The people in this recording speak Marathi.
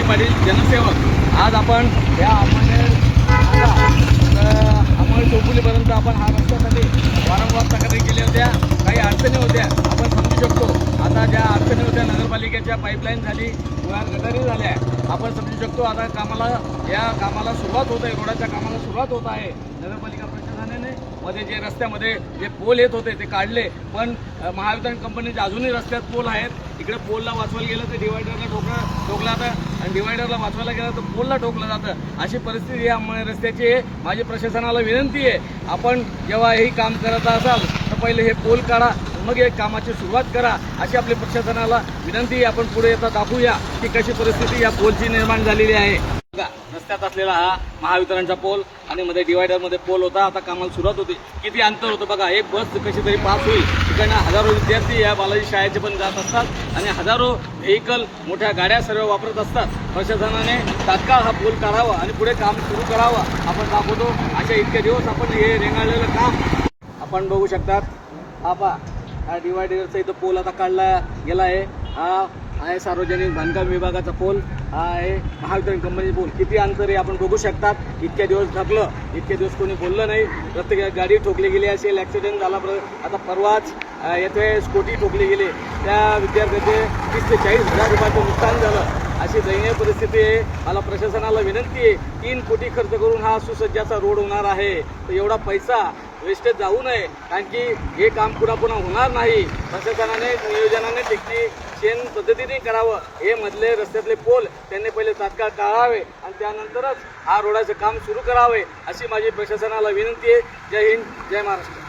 पाटील जनसेवक। आज आपण या अंमळ चौफुलीपर्यंत आपण हा रस्त्यासाठी वारंवार तक्रारी केल्या होत्या। काही अडचणी होत्या, आपण समजू शकतो। आता ज्या अडचणी होत्या, नगरपालिकेच्या पाईपलाईन झाली, गटारी झाल्या, आपण समजू शकतो। आता या कामाला सुरुवात होत आहे, रोडाच्या कामाला सुरुवात होत आहे। नगरपालिका प्रशासनाने मध्ये जे रस्त्यामध्ये जे पोल येत होते ते काढले, पण महावितरण कंपनीचे अजूनही रस्त्यात पोल आहेत। इकडे पोलला वाचवायला गेलं तर डिवायडरला ठोकला जातं आणि डिवायडरला वाचवायला गेलं तर पोलला ठोकलं जातं। अशी परिस्थिती यामुळे रस्त्याची आहे। माझी प्रशासनाला विनंती आहे, आपण जेव्हा हे काम करत असाल तर पहिले हे पोल काढा, मग या कामाची सुरुवात करा, अशी आपली प्रशासनाला विनंती आहे। आपण पुढे येता दाखवूया की कशी परिस्थिती या पोलची निर्माण झालेली आहे। बघा, रस्त्यात असलेला हा महावितरणचा पोल आणि मध्ये डिवायडरमध्ये पोल होता। आता कामाला सुरुवात होती, किती अंतर होतं बघा। एक बस कशी तरी पास होईल, तिकडनं हजारो विद्यार्थी या बालाजी शाळेचे पण जात असतात आणि हजारो व्हेकल, मोठ्या गाड्या सर्व वापरत असतात। प्रशासनाने तात्काळ हा पोल काढावा आणि पुढे काम सुरू करावं। आपण दाखवतो अशा इतके दिवस आपण हे रेंगाळलेलं काम आपण बघू शकतात। हा डिवायडरचा इथं पोल आता काढला गेला आहे। हा आहे सार्वजनिक बांधकाम विभागाचा पोल, हा आहे महावितरण कंपनीचा पोल। किती अंतर आहे आपण बघू शकतात। इतक्या दिवस थकलं, इतके दिवस कोणी बोललं नाही। प्रत्येक गाडी ठोकली गेली असेल, ॲक्सिडेंट झाला। आता परवाच येथे स्कूटी ठोकली गेली, त्या विद्यार्थ्याचे 30 ते 40 हजार रुपयाचं नुकसान झालं। अशी दयनीय परिस्थिती आहे। मला प्रशासनाला विनंती आहे, 3 कोटी खर्च करून हा सुसज्जाचा रोड होणार आहे, तर एवढा पैसा वेस्टेज जाऊ नये, कारण की हे काम पुन्हा होणार नाही। प्रशासनाने नियोजनाने टेक्निशियन पद्धतीने करावं। हे मधले रस्त्यातले पोल त्यांनी पहिले तात्काळ काढावे आणि त्यानंतरच हा रोडाचं काम सुरू करावे, अशी माझी प्रशासनाला विनंती आहे। जय हिंद, जय महाराष्ट्र।